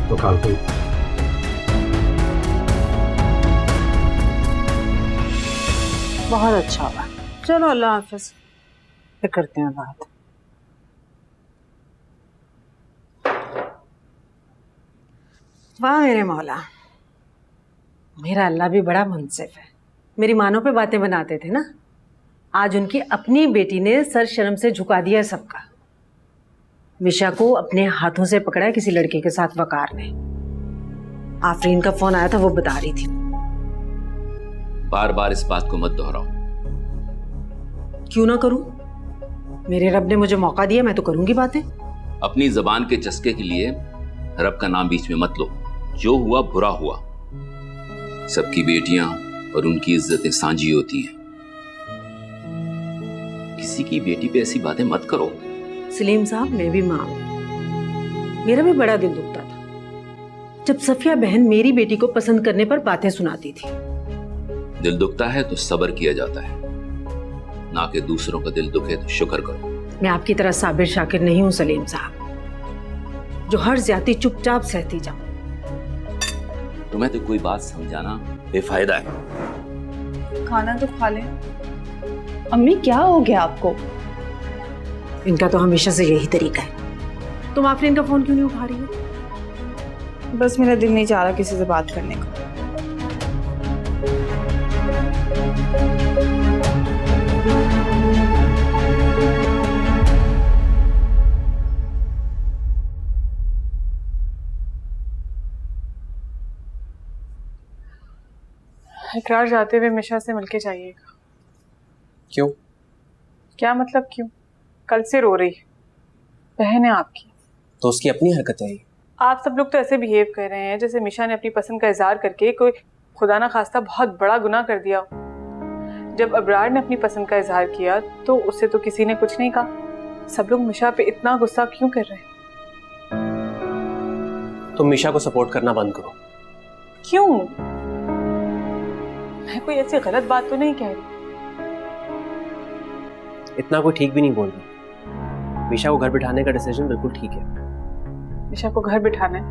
तो कल को बहुत अच्छा हुआ। चलो अल्लाह हाफिज, फिर करते हैं बात। वाह मेरे मौला, मेरा अल्लाह भी बड़ा मुंसिफ है। मेरी मानों पे बातें बनाते थे ना, आज उनकी अपनी बेटी ने सर शर्म से झुका दिया सबका। विशा को अपने हाथों से पकड़ा है किसी लड़के के साथ वकार ने। आफरीन का फोन आया था, वो बता रही थी। बार बार इस बात को मत दोहराओ। क्यों ना करूं, मेरे रब ने मुझे मौका दिया, मैं तो करूंगी बातें। अपनी जबान के चस्के के लिए रब का नाम बीच में मत लो। जो हुआ बुरा हुआ। सबकी बेटियां और उनकी इज्जतें सांझी होती हैं। किसी की बेटी पे ऐसी बातें मत करो। सलीम साहब, मैं भी मां हूं, मेरा भी बड़ा दिल दुखता था जब सफिया बहन मेरी बेटी को पसंद करने पर बातें सुनाती थी। दिल दुखता है तो सब्र किया जाता है, ना कि दूसरों का दिल दुखे तो शुक्र करो। मैं आपकी तरह साबिर शाकिर नहीं हूं सलीम साहब, जो हर ज्यादती चुपचाप सहती जाऊं। तुम्हें तो कोई बात समझाना बेफायदा है। खाना तो खा लें। अम्मी क्या हो गया आपको? इनका तो हमेशा से यही तरीका है। तुम आफरीन का फोन क्यों नहीं उठा रही हो? बस मेरा दिल नहीं चाह रहा किसी से बात करने को। इकरार जाते हुए मिशा से मिलके जाइएगा। क्यों? क्या मतलब क्यों? कल से रो रही है, बहन है आपकी। तो उसकी अपनी हरकत है ये। आप सब लोग तो ऐसे बिहेव कर रहे हैं जैसे मिशा ने अपनी पसंद का इजहार करके कोई खुदा ना खास्ता बहुत बड़ा गुनाह कर दिया। जब अबरार ने अपनी पसंद का इजहार किया तो उससे तो किसी ने कुछ नहीं कहा। सब लोग मिशा पे इतना गुस्सा क्यों कर रहे हैं? तुम मिशा को सपोर्ट करना बंद करो। क्यों? मैं कोई ऐसी गलत बात तो नहीं कह रही। इतना कोई ठीक भी नहीं बोल रही। मिशा को घर बिठाने का डिसीजन बिल्कुल ठीक है। मिशा को घर बिठाना है,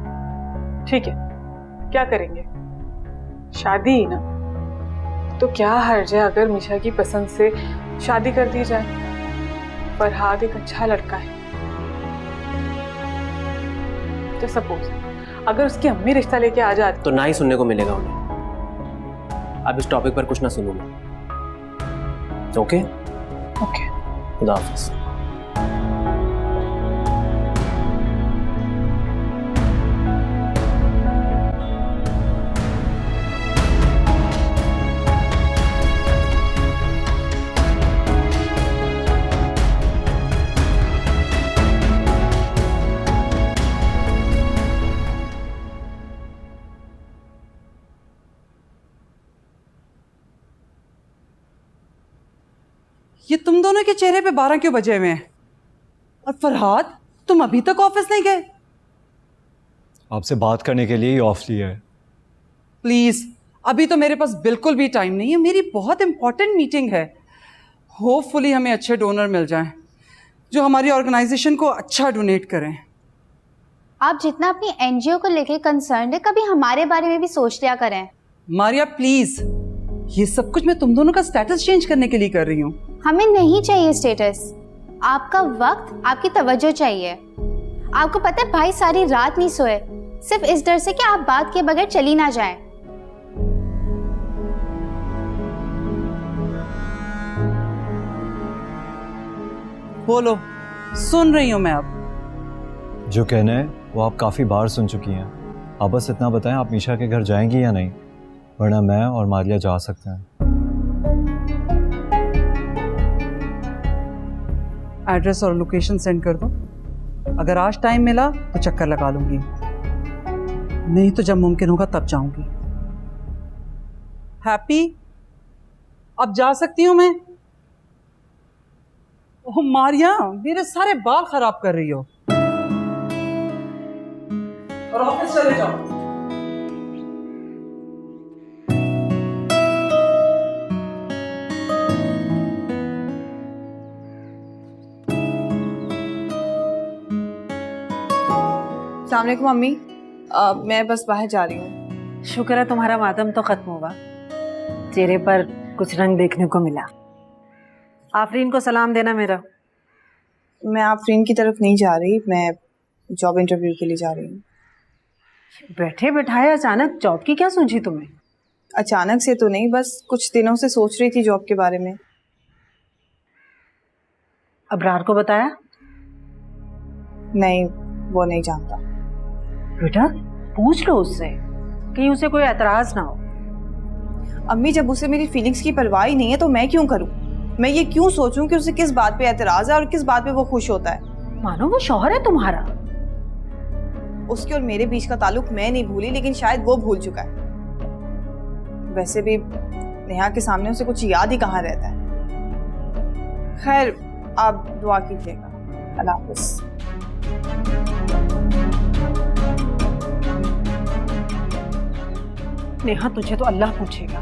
ठीक है, क्या करेंगे? शादी ही ना। तो क्या हर्ज है अगर मिशा की पसंद से शादी कर दी जाए? फरहाद एक अच्छा लड़का है। तो सपोज अगर उसकी अम्मी रिश्ता लेके आ जाती तो ना ही सुनने को मिलेगा उन्हें। अब इस टॉपिक पर कुछ ना सुनूंगा। ओके? ओके। खुदा हाफिज। ये तुम दोनों के चेहरे पे 12 क्यों बजे हुए हैं? और फरहाद, तुम अभी तक ऑफिस नहीं गए? आपसे बात करने के लिए ही ऑफ लिया है। प्लीज, अभी तो मेरे पास बिल्कुल भी टाइम नहीं है। मेरी बहुत इंपॉर्टेंट मीटिंग है। होपफुली हमें अच्छे डोनर मिल जाएं जो हमारी ऑर्गेनाइजेशन को अच्छा डोनेट करें। आप जितना अपनी एनजीओ को लेके कंसर्न है, कभी हमारे बारे में भी सोच लिया करें। मारिया प्लीज, ये सब कुछ मैं तुम दोनों का स्टेटस चेंज करने के लिए कर रही हूँ। हमें नहीं चाहिए स्टेटस, आपका वक्त, आपकी तवज्जो चाहिए। आपको पता है भाई सारी रात नहीं सोए, सिर्फ इस डर से कि आप बात के बगैर चली ना जाएं। बोलो, सुन रही हूँ मैं। अब जो कहना है वो आप काफ़ी बार सुन चुकी हैं। आप बस इतना बताएं, आप मीशा के घर जाएंगी या नहीं, वरना मैं और मारिया जा सकते हैं। एड्रेस और लोकेशन सेंड कर दो। अगर आज टाइम मिला तो चक्कर लगा लूंगी, नहीं तो जब मुमकिन होगा तब जाऊंगी। हैप्पी, अब जा सकती हूँ मैं? ओह मारिया, मेरे सारे बाल खराब कर रही हो। और ऑफिस चले जाओ। अस्सलाम वालेकुम मम्मी। मैं बस बाहर जा रही हूँ। शुक्र है तुम्हारा मातम तो खत्म हुआ, चेहरे पर कुछ रंग देखने को मिला। आफरीन को सलाम देना मेरा। मैं आफरीन की तरफ नहीं जा रही, मैं जॉब इंटरव्यू के लिए जा रही हूँ। बैठे बैठाए अचानक जॉब की क्या सूझी तुम्हें? अचानक से तो नहीं, बस कुछ दिनों से सोच रही थी जॉब के बारे में। अबरार को बताया? नहीं, वो नहीं जानता। बेटा पूछ लो उससे, कहीं उसे कोई एतराज ना हो। अम्मी, जब उसे मेरी फीलिंग्स की परवाह ही नहीं है तो मैं क्यों करूं? मैं ये क्यों सोचूं कि उसे किस बात पे एतराज है और किस बात पे वो खुश होता है? मानो वो शौहर है तुम्हारा। उसके और मेरे बीच का ताल्लुक मैं नहीं भूली, लेकिन शायद वो भूल चुका है। वैसे भी नेहा के सामने उसे कुछ याद ही कहाँ रहता है। खैर, आप दुआ कीजिएगा। अल्लाह हाफ़िज़। नेहा तुझे तो अल्लाह पूछेगा।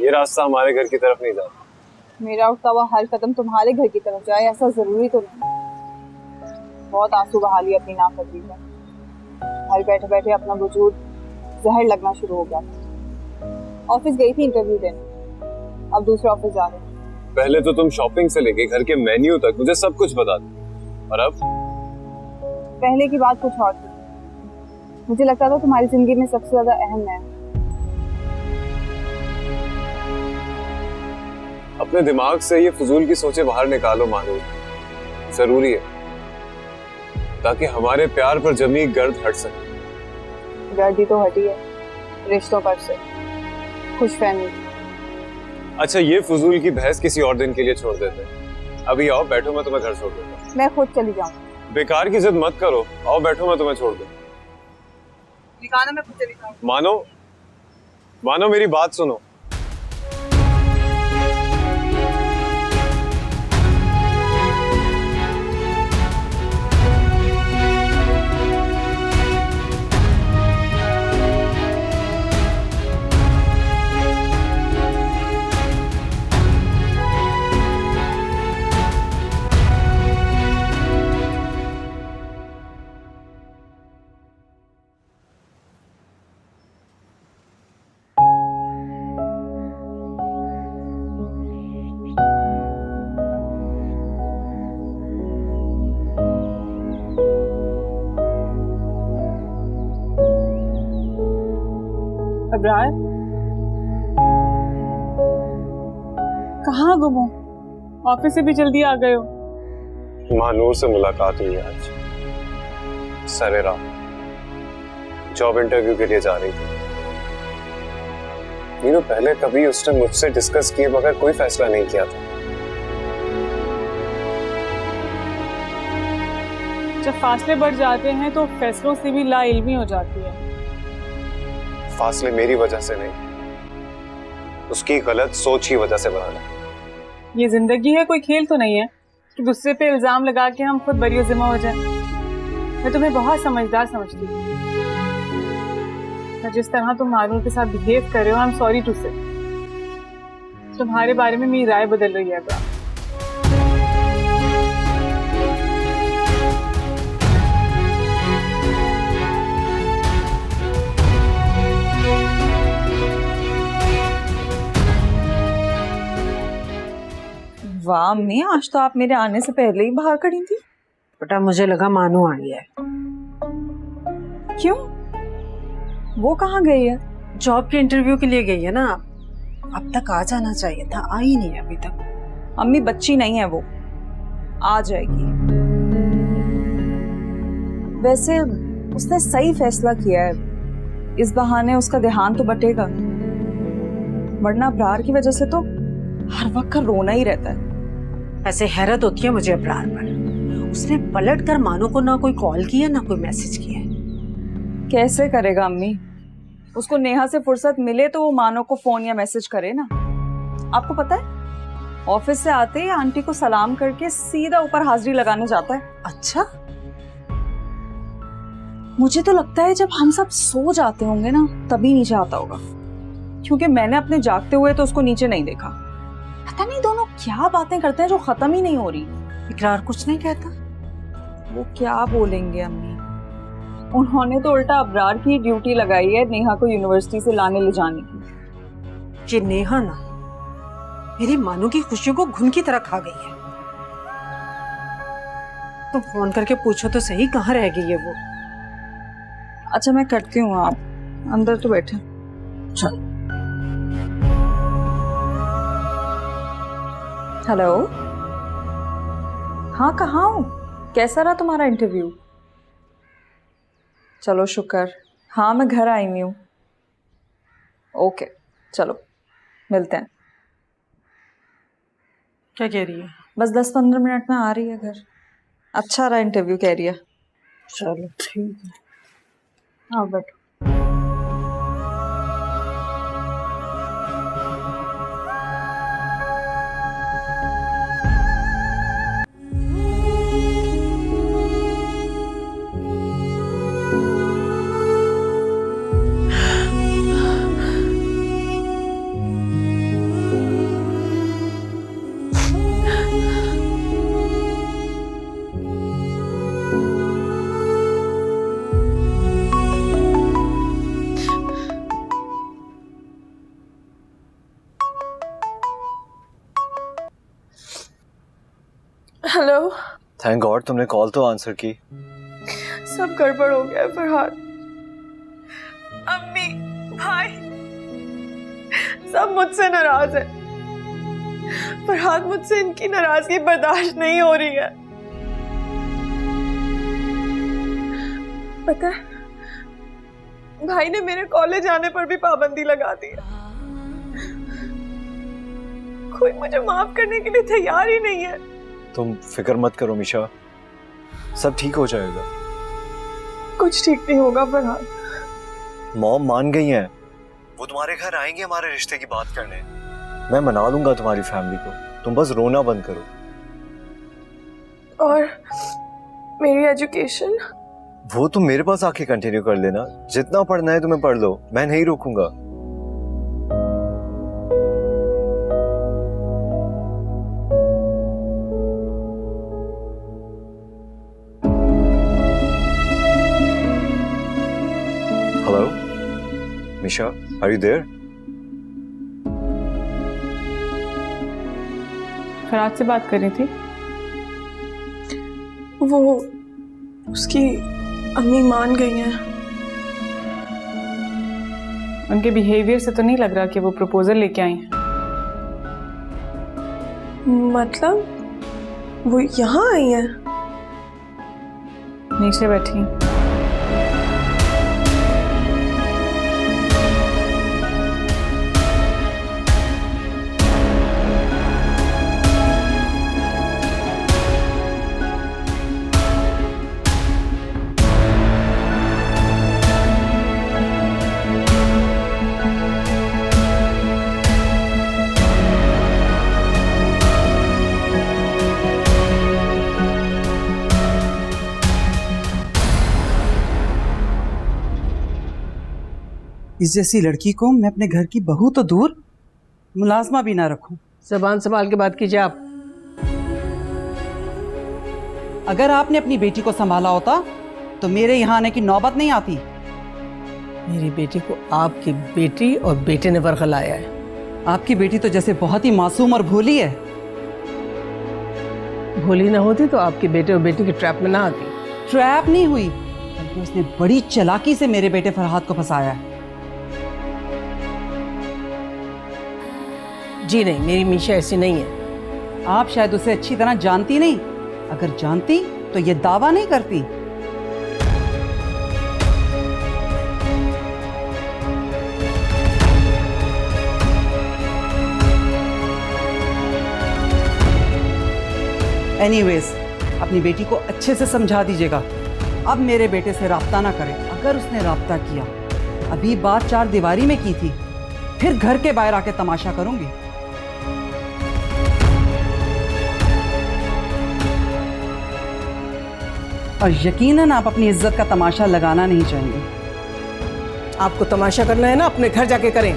ये रास्ता हमारे घर की तरफ नहीं जाता। मेरा उठता हुआ हर कदम तुम्हारे घर की तरफ जाए ऐसा जरूरी तो नहीं। बहुत आंसू बहा लिए अपनी नाफरमानी में। घर बैठे बैठे अपना वजूद जहर लगना शुरू हो गया। ऑफिस गई थी इंटरव्यू देने, अब दूसरे ऑफिस जा रही हूँ। पहले तो तुम शॉपिंग से लेके घर के मेन्यू तक मुझे सब कुछ बता दो, और अब पहले की बात कुछ और थी। मुझे लगता था तुम्हारी जिंदगी में सबसे ज्यादा अहम मैं। अपने दिमाग से ये फजूल की सोचें बाहर निकालो मानो, जरूरी है ताकि हमारे प्यार पर जमी गर्द हट सके। गर्दी तो हटी है, रिश्तों पर से खुशफहमी। अच्छा, ये फजूल की बहस किसी और दिन के लिए छोड़ देते हैं। अभी आओ बैठो, मैं तुम्हें घर छोड़ देता हूँ। मैं खुद चली जाऊँ। बेकार की जिद मत करो, आओ बैठो, मैं तुम्हें छोड़ दूँ। निकाना मैं खुद चली जाऊँ। मानो मेरी बात सुनो। अबरार, कहाँ गुम हो? ऑफिस से भी जल्दी आ गए हो। महानूर से मुलाकात हुई आज सरे रात, जॉब इंटरव्यू के लिए जा रही थी। मीनू, पहले कभी उसने मुझसे डिस्कस किए बगैर कोई फैसला नहीं किया था। जब फासले बढ़ जाते हैं तो फैसलों से भी लाइल्मी हो जाती है। फासले मेरी वजह से नहीं, उसकी गलत सोच की वजह से बना। ये जिंदगी है, कोई खेल तो नहीं है कि दूसरे पे इल्जाम लगा के हम खुद बरी जिम्मा हो जाए। मैं तुम्हें बहुत समझदार समझती हूँ। जिस तरह तुम मानूर के साथ बिहेव कर रहे हो, आई एम सॉरी टू से। तुम्हारे बारे में मेरी राय बदल रही है। वाह अम्मी, आज तो आप मेरे आने से पहले ही बाहर खड़ी थी। बेटा मुझे लगा मानो आई है। क्यों? वो कहाँ गई है? जॉब के इंटरव्यू के लिए गई है ना, अब तक आ जाना चाहिए था, आई नहीं है अभी तक। अम्मी बच्ची नहीं है वो, आ जाएगी। वैसे उसने सही फैसला किया है, इस बहाने उसका ध्यान तो बटेगा, वरना अबरार की वजह से तो हर वक्त का रोना ही रहता है। ऐसे हैरत होती है मुझे अबरार पर, उसने पलट कर मानो को ना कोई कॉल किया ना कोई मैसेज किया। कैसे करेगा अम्मी? उसको नेहा से फुर्सत मिले तो वो मानो को फोन या मैसेज करे ना। आपको पता है, ऑफिस से आते ही आंटी को सलाम करके सीधा ऊपर हाजिरी लगाने जाता है। अच्छा, मुझे तो लगता है जब हम सब सो जाते होंगे ना तभी नीचे आता होगा, क्योंकि मैंने अपने जागते हुए तो उसको नीचे नहीं देखा। पता नहीं दोनों क्या बातें करते हैं जो खत्म ही नहीं हो रही। इकरार कुछ नहीं कहता? वो क्या बोलेंगे अम्मी, उन्होंने तो उल्टा अबरार की ड्यूटी लगाई है नेहा को यूनिवर्सिटी से लाने ले जाने की। ये नेहा ना मेरी मानो की खुशियों को घुन की तरह खा गई है। तो फोन करके पूछो तो सही, कहाँ रह गई है वो? अच्छा मैं करती हूँ, आप अंदर तो बैठे। चल। हेलो, हाँ कहाँ हूँ? कैसा रहा तुम्हारा इंटरव्यू? चलो शुक्र, हाँ मैं घर आई हुई हूँ। ओके चलो मिलते हैं। क्या कह रही है? बस 10-15 मिनट में आ रही है घर। अच्छा रहा इंटरव्यू कह रही है। चलो ठीक है, आओ बैठो। हेलो। थैंक गॉड तुमने कॉल तो आंसर की। सब गड़बड़ हो गया है फरहाद। अम्मी, भाई सब मुझसे नाराज है। फरहाद मुझसे इनकी नाराजगी बर्दाश्त नहीं हो रही है। पता है भाई ने मेरे कॉलेज आने पर भी पाबंदी लगा दी है। कोई मुझे माफ करने के लिए तैयार ही नहीं है। तुम फिक्र मत करो मिशा, सब ठीक हो जाएगा। कुछ ठीक नहीं होगा फरहाद। मॉम मान गई हैं, वो तुम्हारे घर आएंगे हमारे रिश्ते की बात करने। मैं मना लूंगा तुम्हारी फैमिली को, तुम बस रोना बंद करो। और मेरी एजुकेशन? वो तुम मेरे पास आके कंटिन्यू कर लेना, जितना पढ़ना है तुम्हें पढ़ लो, मैं नहीं रोकूंगा। Hello Misha, are you there? Farhad से बात कर रही थी। वो उसकी अम्मी मान गई हैं। उनके बिहेवियर से तो नहीं लग रहा कि वो प्रपोजल लेके आई हैं। मतलब वो यहाँ आई हैं? नीचे बैठी। इस जैसी लड़की को मैं अपने घर की बहू तो दूर मुलाजमा भी ना रखूं। जबान संभाल के बात कीजिए आप। अगर आपने अपनी बेटी को संभाला होता तो मेरे यहाँ आने की नौबत नहीं आती। मेरी बेटी को आपकी बेटी और बेटे ने वर्गलाया है। आपकी बेटी तो जैसे बहुत ही मासूम और भोली है। भोली ना होती तो आपके बेटे और बेटी की ट्रैप में ना आती। ट्रैप नहीं हुई, बल्कि उसने बड़ी चालाकी से मेरे बेटे फरहाद को फंसाया है। जी नहीं, मेरी मीशा ऐसी नहीं है। आप शायद उसे अच्छी तरह जानती नहीं, अगर जानती तो ये दावा नहीं करती। एनीवेज, अपनी बेटी को अच्छे से समझा दीजिएगा, अब मेरे बेटे से राब्ता ना करे। अगर उसने राब्ता किया, अभी बात 4 दीवारी में की थी, फिर घर के बाहर आके तमाशा करूंगी। और यकीनन आप अपनी इज्जत का तमाशा लगाना नहीं चाहेंगे। आपको तमाशा करना है ना, अपने घर जाके करें।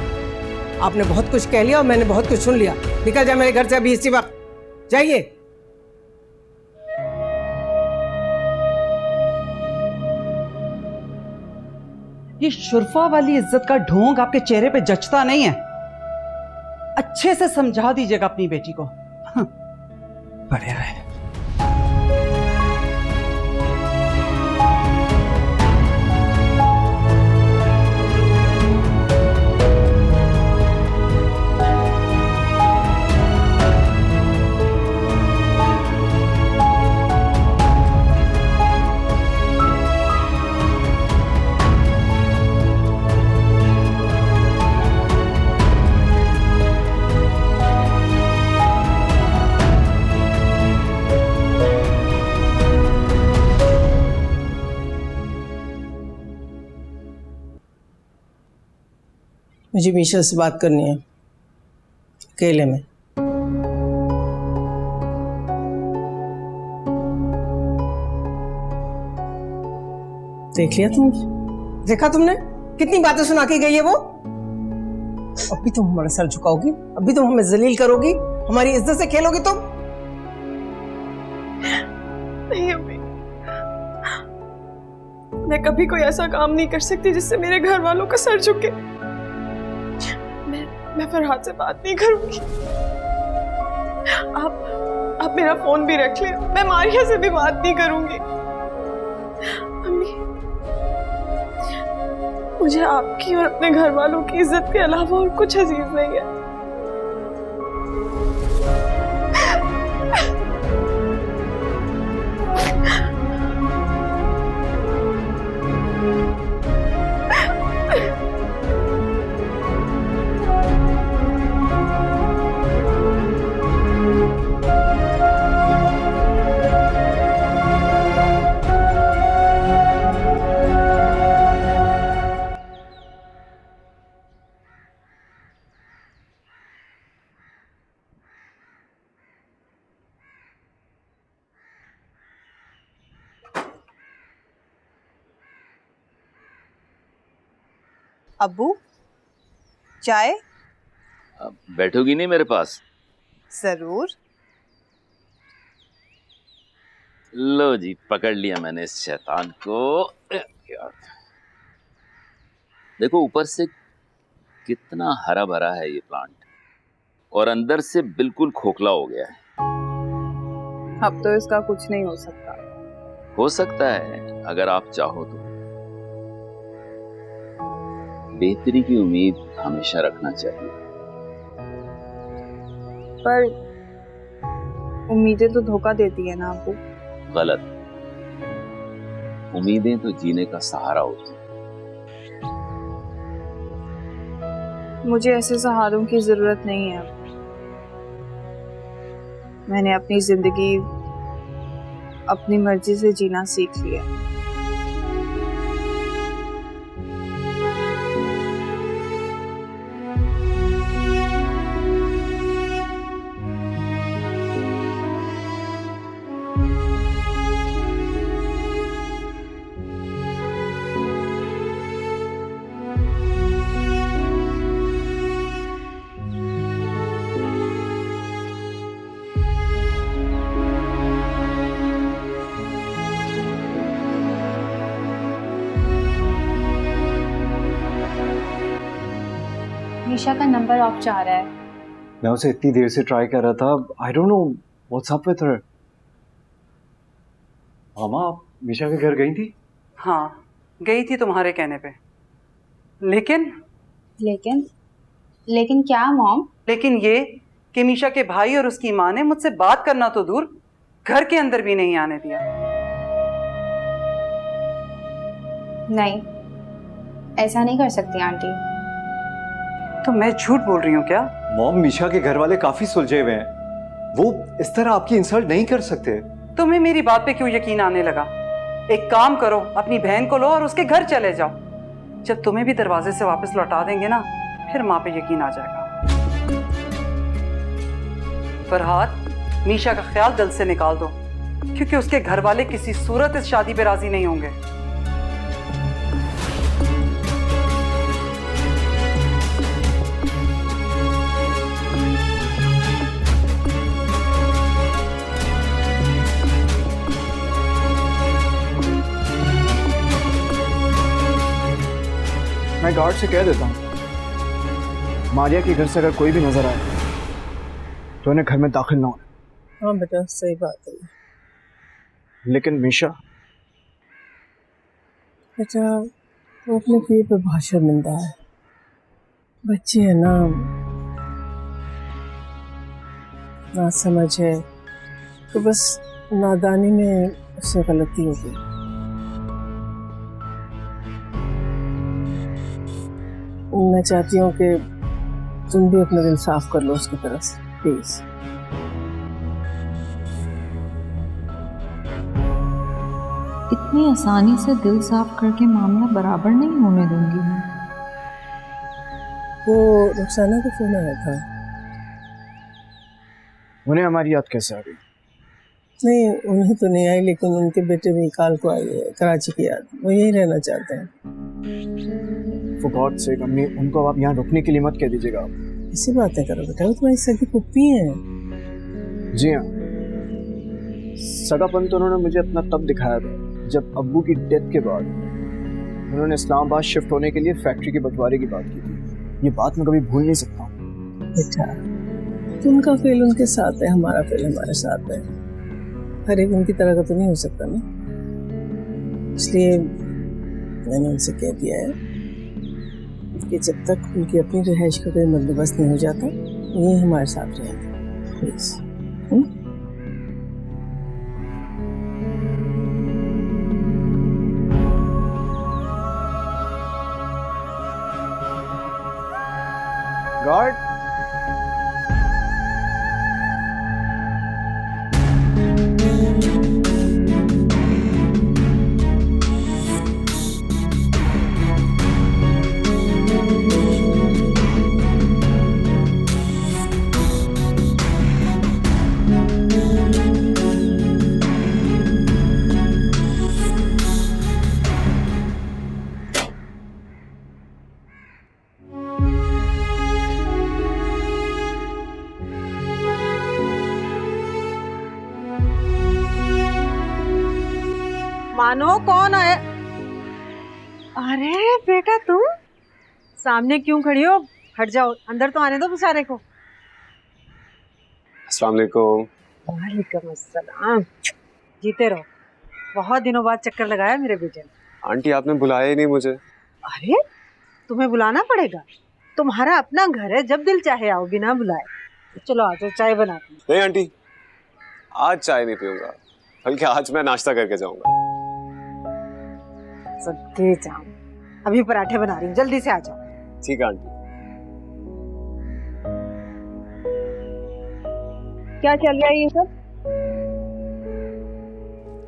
आपने बहुत कुछ कह लिया और मैंने बहुत कुछ सुन लिया। निकल जाए मेरे घर से अभी इसी वक्त, जाइए। ये शुरफा वाली इज्जत का ढोंग आपके चेहरे पे जचता नहीं है। अच्छे से समझा दीजिएगा अपनी बेटी को। बढ़िया है। मुझे मीशा से बात करनी है, अकेले में। देख लिया तुम, देखा तुमने कितनी बातें सुना के गई है वो। अभी तुम हमारा सर झुकाओगी, अभी तुम हमें जलील करोगी, हमारी इज्जत से खेलोगी तुम। नहीं अम्मी, मैं कभी कोई ऐसा काम नहीं कर सकती जिससे मेरे घर वालों का सर झुके। मैं फरहाद से बात नहीं करूंगी। आप मेरा फोन भी रख ले, मैं मारिया से भी बात नहीं करूंगी। अम्मी, मुझे आपकी और अपने घर वालों की इज्जत के अलावा और कुछ अजीज नहीं है। अब्बू, चाय? अब बैठोगी नहीं मेरे पास? जरूर। लो जी, पकड़ लिया मैंने इस शैतान को। देखो ऊपर से कितना हरा भरा है ये प्लांट, और अंदर से बिल्कुल खोखला हो गया है। अब तो इसका कुछ नहीं हो सकता। हो सकता है अगर आप चाहो तो। बेहतरी की उम्मीद हमेशा रखना चाहिए। पर उम्मीदें तो धोखा देती है ना अब्बू। गलत। उम्मीदें तो जीने का सहारा होती हैं। मुझे ऐसे सहारों की जरूरत नहीं है अब। मैंने अपनी जिंदगी अपनी मर्जी से जीना सीख लिया। मीशा का नंबर ऑफ जा रहा है। मैं उसे इतनी देर से ट्राई कर रहा था। I don't know what's up with her. मामा, आप मीशा के घर गई थी? हाँ, गई थी तुम्हारे कहने पे। लेकिन लेकिन क्या मॉम? लेकिन ये कि मीशा के भाई और उसकी माँ ने मुझसे बात करना तो दूर, घर के अंदर भी नहीं आने दिया। नहीं, ऐसा नहीं कर सकती आंटी। तो मैं झूठ बोल रही हूँ क्या? मॉम, मीशा के घर वाले काफी सुलझे हुए हैं। वो इस तरह आपकी इंसल्ट नहीं कर सकते। तुम्हें मेरी बात पे क्यों यकीन आने लगा? एक काम करो, अपनी बहन को लो और उसके घर चले जाओ। जब तुम्हें भी दरवाजे से वापस लौटा देंगे ना, फिर माँ पे यकीन आ जाएगा। फरहाद, मीशा का ख्याल दिल से निकाल दो। क्योंकि उसके घर वाले किसी सूरत इस शादी पे राजी नहीं होंगे। मैं गार्ड से कह देता हूँ मारिया के घर से अगर कोई भी नजर आए तो उन्हें घर में दाखिल ना होना। हाँ बेटा, सही बात है। लेकिन मीशा बेटा, वो अपने पीर पे बहुत शर्मिंदा है। बच्चे है ना समझ है, तो बस नादानी में उससे गलती हो गई। मैं चाहती हूँ कि तुम भी अपना दिल साफ कर लो उसकी तरफ से, प्लीज। इतनी आसानी से दिल साफ करके मामला बराबर नहीं होने दूंगी मैं। वो रुखसाना का फोन आया था। उन्हें हमारी याद कैसे आ गई? नहीं, उन्हें तो नहीं आई, लेकिन उनके बेटे भी काल को आई है, कराची की याद। वो यहीं रहना चाहते हैं। For God's sake, अम्मी, उनको आप यहाँ रुकने के लिए मत कह दीजिएगा। इसी बातें करो बेटा, वो तुम्हारी सगी पुप्पी हैं। जी हाँ, सगापन तो उन्होंने मुझे अपना तब दिखाया था जब अब्बू की डेथ के बाद उन्होंने इस्लामाबाद शिफ्ट होने के लिए फैक्ट्री के बंटवारे की बात की थी। ये बात मैं कभी भूल नहीं सकता। बेटा, उनका फेल उनके साथ है, हमारा फेल हमारे साथ है। हर एक उनकी तरह का तो नहीं हो सकता ना, इसलिए मैंने उनसे कह दिया है कि जब तक उनकी अपनी रिहाइश का कोई बंदोबस्त नहीं हो जाता, ये हमारे साथ रहेंगे, प्लीज। गार्ड, मानो कौन आया? अरे बेटा, तुम सामने क्यों खड़ी हो? हट जाओ, अंदर तो आने दो बेचारे को। अस्सलाम वालेकुम। वालेकुम अस्सलाम। जीते रहो। बहुत दिनों बाद चक्कर लगाया मेरे बेटे ने। आंटी, आपने बुलाया ही नहीं मुझे। अरे तुम्हें बुलाना पड़ेगा, तुम्हारा अपना घर है, जब दिल चाहे आओ बिना बुलाए। चलो आ जाओ, चाय बनाती हूँ। नहीं आंटी, आज चाय नहीं पीऊंगा, बल्कि आज मैं नाश्ता करके जाऊंगा। सदके जाऊं, अभी पराठे बना रही हूँ, जल्दी से आ जाओ। ठीक है आंटी। क्या चल रहा है ये सब?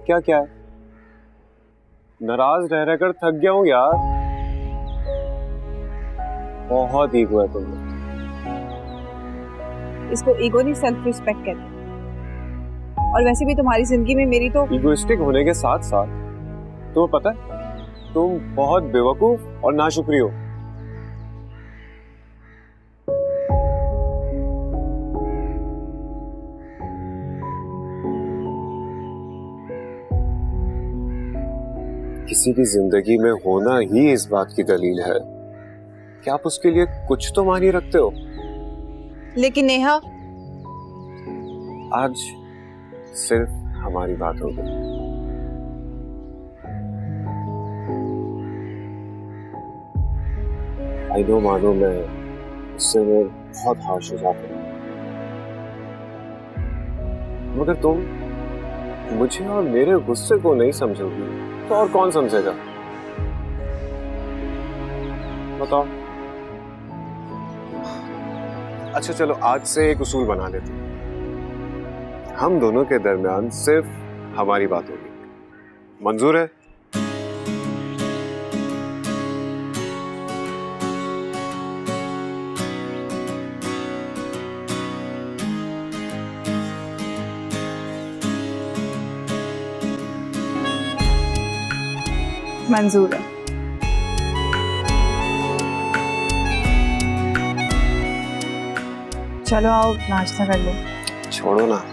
क्या क्या है? नाराज रह रहकर थक गया हूँ यार। बहुत ईगो है तुम में। इसको ईगो नहीं, सेल्फ रिस्पेक्ट कहते हैं। और वैसे भी तुम्हारी जिंदगी में मेरी तो इगोइस्टिक होने के साथ साथ तुम्हें पता है तुम बहुत बेवकूफ और नाशुक्री हो। किसी की जिंदगी में होना ही इस बात की दलील है कि आप उसके लिए कुछ तो मानी रखते हो। लेकिन नेहा, आज सिर्फ हमारी बात हो गई। आई नो मानो मैं उससे बहुत हार्श हो जाता हूँ, मगर तुम मुझे और मेरे गुस्से को नहीं समझोगी तो और कौन समझेगा? बताओ। अच्छा चलो, आज से एक उसूल बना लेते हैं। हम दोनों के दरमियान सिर्फ हमारी बात होगी। मंजूर है? मंजूर है। चलो आओ नाश्ता कर लो। छोड़ो ना।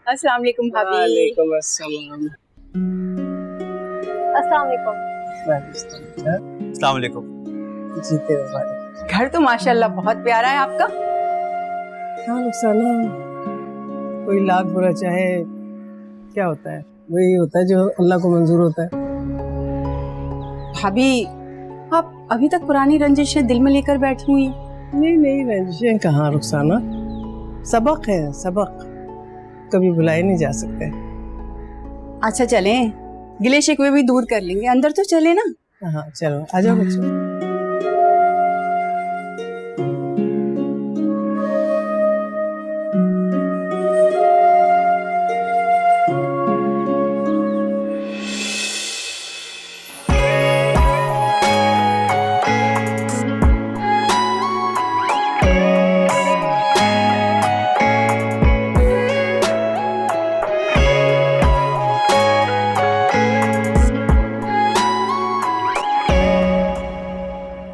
अस्सलाम वालेकुम भाभी। वालेकुम अस्सलाम। अस्सलाम वालेकुम। अस्सलाम वालेकुम। जीते रहो भाई। घर तो माशाल्लाह बहुत प्यारा है आपका। हाँ रुखसाना, कोई लाख बुरा चाहे क्या होता है, वही होता है जो अल्लाह को मंजूर होता है। भाभी आप अभी तक पुरानी रंजिशें दिल में लेकर बैठी हुई हैं। नहीं नहीं, रंजिशें कहाँ रुखसाना, सबक है सबक, कभी भुलाए नहीं जा सकते। अच्छा चलें, गिले शिकवे भी दूर कर लेंगे, अंदर तो चले ना। हाँ चलो आ जाओ बच्चों।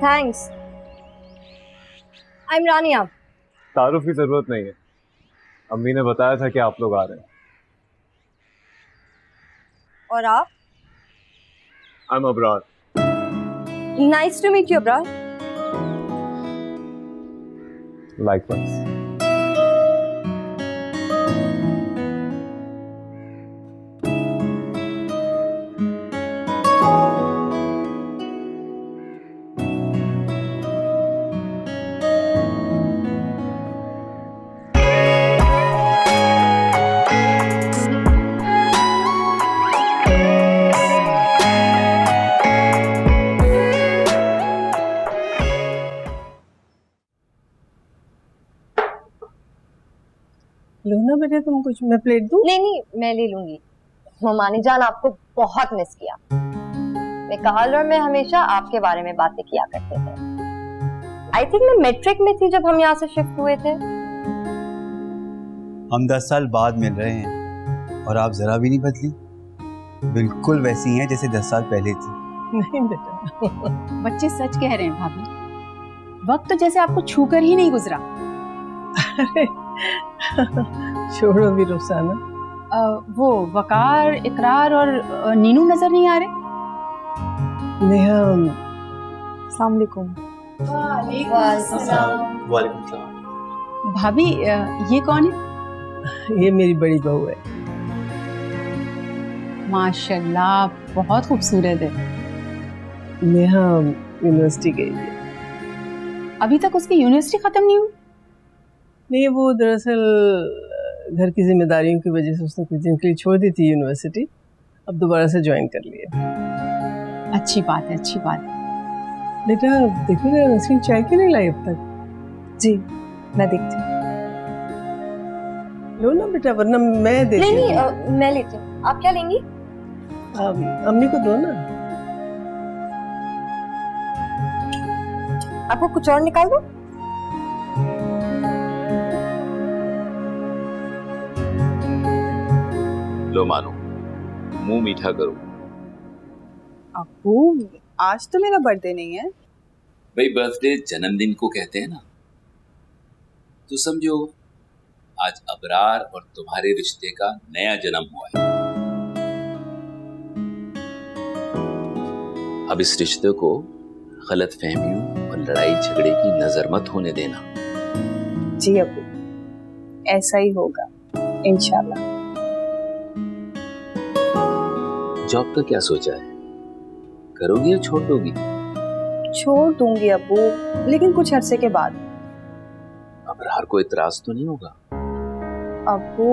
थैंक्स। आई एम रानिया। तारुफ की जरूरत नहीं है, अम्मी ने बताया था कि आप लोग आ रहे हैं। और आप? I am Abrar. Nice to meet you Abrar. Likewise. लो ना बेटे तुम कुछ, मैं प्लेट दूं? नहीं नहीं, मैं ले लूंगी। ममानी जान आपको बहुत मिस किया। मैं कहाल और मैं हमेशा आपके बारे में बातें किया करते थे। आई थिंक मैं मैट्रिक में थी जब हम यहाँ से शिफ्ट हुए थे। हम 10 साल बाद मिल रहे हैं और आप जरा भी नहीं बदली, बिल्कुल वैसी हैं जैसे 10 साल पहले थी। नहीं बेटा। बच्चे सच कह रहे हैं भाभी, वक्त तो जैसे आपको छूकर ही नहीं गुजरा। अरे छोड़ो भी रुखसाना। वो वकार, इकरार और नीनू नजर नहीं आ रहे। नेहा। अस्सलाम वालेकुम। वालेकुम सलाम। भाभी ये कौन है? ये मेरी बड़ी बहू है। माशाल्लाह बहुत खूबसूरत है। नेहा यूनिवर्सिटी गई है। अभी तक उसकी यूनिवर्सिटी खत्म नहीं हुई? नहीं, वो दरअसल घर की जिम्मेदारियों की वजह से उसने कुछ दिन के लिए छोड़ दी थी यूनिवर्सिटी, अब दोबारा से ज्वाइन कर लिया। अच्छी बात है, अच्छी बात है। बेटा देखो ना, नसरीन चाय क्यों नहीं लाई अब तक? जी मैं देखती हूँ। लो ना बेटा, वरना मैं देती नहीं हूँ। नहीं, मैं लेती हूँ। आप क्या लेंगी? अम्मी को दो ना। आपको कुछ और निकाल दो? लो मानो, मुंह मीठा करो। अब्बू आज तो मेरा बर्थडे नहीं है। भाई बर्थडे जन्मदिन को कहते हैं ना, तो समझो आज अबरार और तुम्हारे रिश्ते का नया जन्म हुआ है। अब इस रिश्ते को गलत फहमियों और लड़ाई झगड़े की नजर मत होने देना। जी अब्बू, ऐसा ही होगा इंशाल्लाह। जॉब का क्या सोचा है, करोगी या छोड़ दोगी? छोड़ दूंगी अब्बू, लेकिन कुछ अरसे के बाद। अबरार को इतराज तो नहीं होगा? अब्बू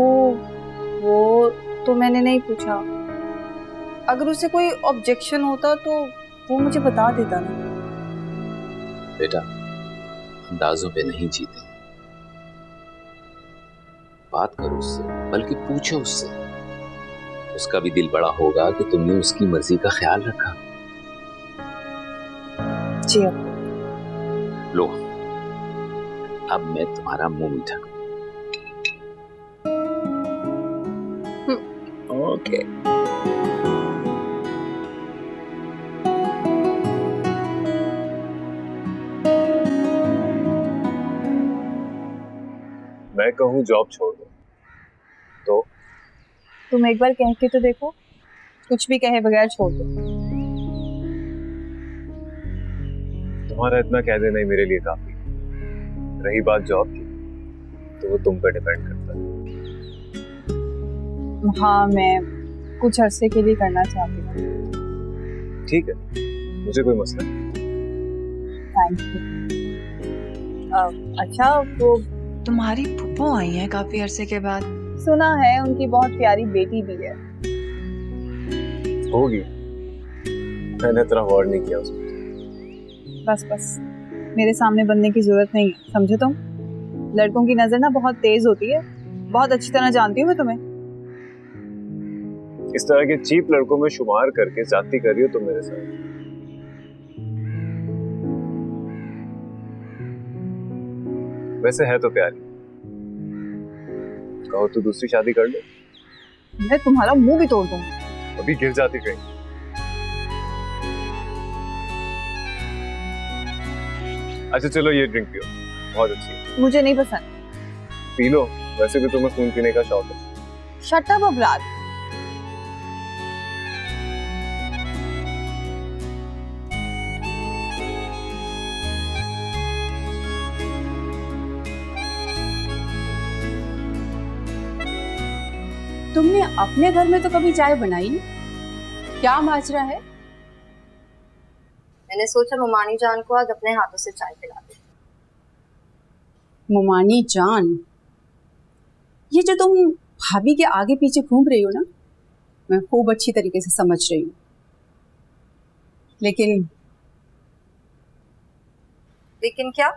वो तो मैंने नहीं पूछा, अगर उसे कोई ऑब्जेक्शन होता तो वो मुझे बता देता ना। बेटा अंदाजों पे नहीं जीते, बात करो उससे, बल्कि पूछो उससे उसका भी दिल बड़ा होगा कि तुमने उसकी मर्जी का ख्याल रखा। जी लो, अब मैं तुम्हारा मुंह मीठा करूं। ओके। मैं कहूँ जॉब छोड़ दो तो तुम एक बार कह के तो देखो, कुछ भी कहे बगैर छोड़ दो। तुम्हारा इतना कह देना ही मेरे लिए काफी। रही बात जॉब की, तो वो तुम पर डिपेंड करता है। हाँ, मैं कुछ अरसे के लिए करना चाहती हूँ। ठीक है, मुझे कोई मसला नहीं। Thank you. अच्छा, वो तुम्हारी फूफो आई हैं काफी अरसे के बाद। सुना है उनकी बहुत प्यारी बेटी भी है। होगी, मैंने इतना गौर नहीं किया उसमें। बस मेरे सामने बनने की जरूरत नहीं है, समझे तुम? लड़कों की नजर ना बहुत तेज होती है, बहुत अच्छी तरह जानती हूँ मैं तुम्हें। इस तरह के चीप लड़कों में शुमार करके जाती कर रही हो तुम मेरे साथ। वैसे है तो प्यारी, कहो तो दूसरी शादी कर लो। मैं तुम्हारा मुंह भी तोड़ दूंगी। अभी गिर जाती कहीं। अच्छा चलो, ये ड्रिंक पियो, बहुत अच्छी है। मुझे नहीं पसंद। पी लो, वैसे भी तुम्हें खून पीने का शौक है। Shut up Abrar. तुमने अपने घर में तो कभी चाय बनाई नहीं, क्या माजरा है? मैंने सोचा ममानी जान को आज अपने हाथों से चाय पिला दे। ममानी जान, ये जो तुम भाभी के आगे पीछे घूम रही हो ना, मैं खूब अच्छी तरीके से समझ रही हूँ। लेकिन क्या?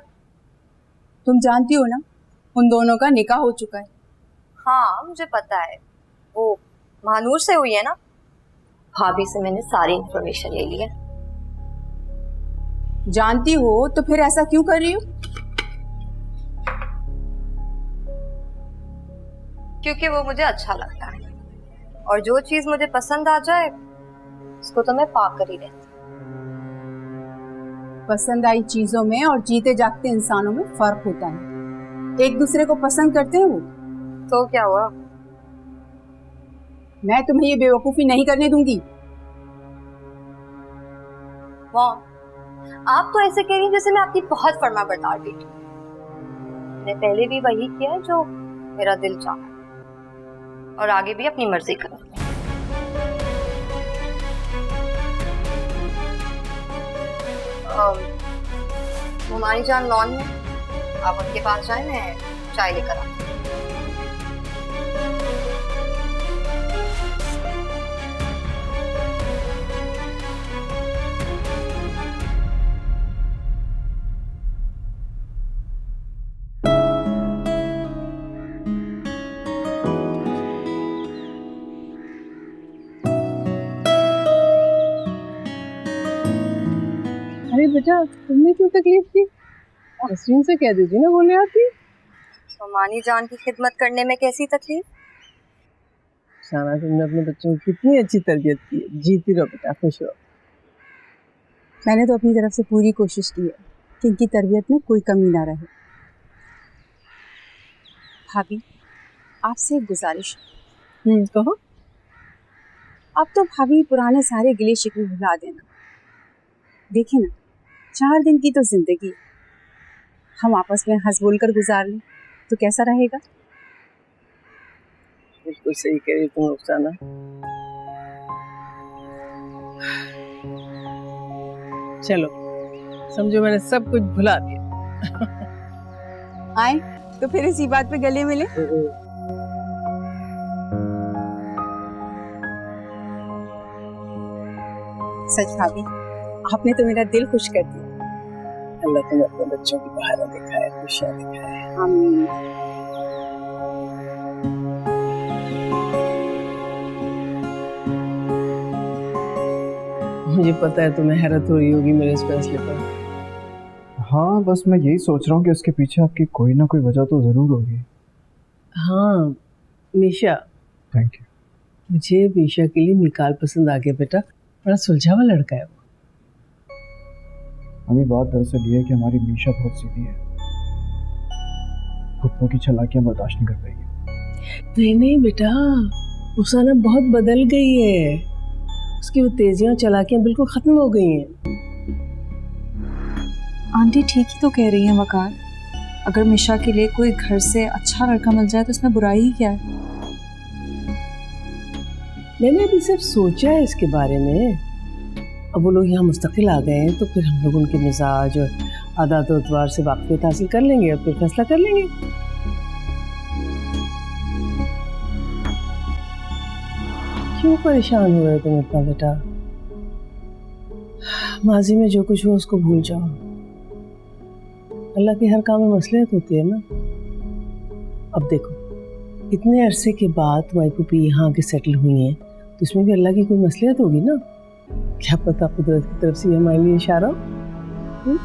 तुम जानती हो ना, उन दोनों का निकाह हो चुका है। हाँ, मुझे पता है। वो महानूर से हुई है ना? भाभी से मैंने सारी इंफॉर्मेशन ले ली है। जानती हो तो फिर ऐसा क्यों कर रही हो? क्योंकि वो मुझे अच्छा लगता है, और जो चीज मुझे पसंद आ जाए उसको तो मैं पा कर ही रहती। पसंद आई चीजों में और जीते जागते इंसानों में फर्क होता है। एक दूसरे को पसंद करते हैं वो। तो क्या हुआ? मैं तुम्हें ये बेवकूफी नहीं करने दूंगी। मॉम, आप तो ऐसे कह रही हैं जैसे मैं आपकी बहुत फर्मा बरदार बेटी। मैंने पहले भी वही किया है जो मेरा दिल चाहा, और आगे भी अपनी मर्जी करूंगी। हमारी जान लॉन में, आप उनके पास जाए, मैं चाय लेकर आती हूँ। अरे बेटा, तुमने क्यों तकलीफ की? नसरीन से कह दीजिए ना, बोले आती। तो मानी जान की खिदमत करने में कैसी तकलीफ? शाना, तुमने अपने बच्चों की कितनी अच्छी तरबियत की है। जीती रहो बेटा, खुश रहो। मैंने तो अपनी तरफ से पूरी कोशिश की है कि इनकी तरबियत में कोई कमी ना रहे। भाभी, आपसे एक गुजारिश। कहो। अब तो भाभी पुराने सारे गिले शिकवे भुला देना। देखिए ना, 4 दिन की तो जिंदगी हम आपस में हंस बोल कर गुजार लें तो कैसा रहेगा? बिल्कुल सही कह रही तुम रुखसाना। चलो, समझो मैंने सब कुछ भुला दिया। आए तो फिर इसी बात पे गले मिले। सच भाभी, आपने तो मेरा दिल खुश कर दिया। अल्लाह तुम्हें अपने बच्चों की बहार दिखाए, खुशियाँ दिखाए। आमीन। मुझे पता है तुम्हें हैरत हो रही होगी मेरे इस फैसले पर। हाँ, बस मैं यही सोच रहा हूँ कि उसके पीछे आपकी कोई ना कोई वजह तो ज़रूर होगी। हाँ मीशा, थैंक यू। मुझे मीशा के लिए मिकाल पसंद आ गया बेटा, बड़ा सुलझावा लड़का है वो। हमें बात दरअसल ये है कि हमारी मीशा बहुत सीधी है, कुत्तों की चालाकियाँ बर्दाश्त नहीं कर पाएगी। नहीं नहीं बेटा, उसाना बहुत बदल गई है, उसकी वो तेजियां चालाकियां बिल्कुल खत्म हो गई हैं। आंटी ठीक ही तो कह रही हैं वकार, अगर मिशा के लिए कोई घर से अच्छा लड़का मिल जाए तो इसमें बुराई ही क्या है। मैंने अभी सिर्फ सोचा है इसके बारे में। अब वो लोग यहाँ मुस्तकिल आ गए हैं तो फिर हम लोग उनके मिजाज और आदत और अतवार से वाक़फ़ियत हासिल कर लेंगे और फिर फैसला कर लेंगे। क्यों परेशान हुए तुम इतना बेटा? माजी में जो कुछ हुआ उसको भूल जाओ। अल्लाह के हर काम में मसलियत होती है ना। अब देखो, इतने अरसे के बाद तुम्हारी पुपी यहाँ आके सेटल हुई हैं तो इसमें भी अल्लाह की कोई मसलियत होगी ना। क्या पता कुदरत की तरफ से हमारे लिए इशारा हो।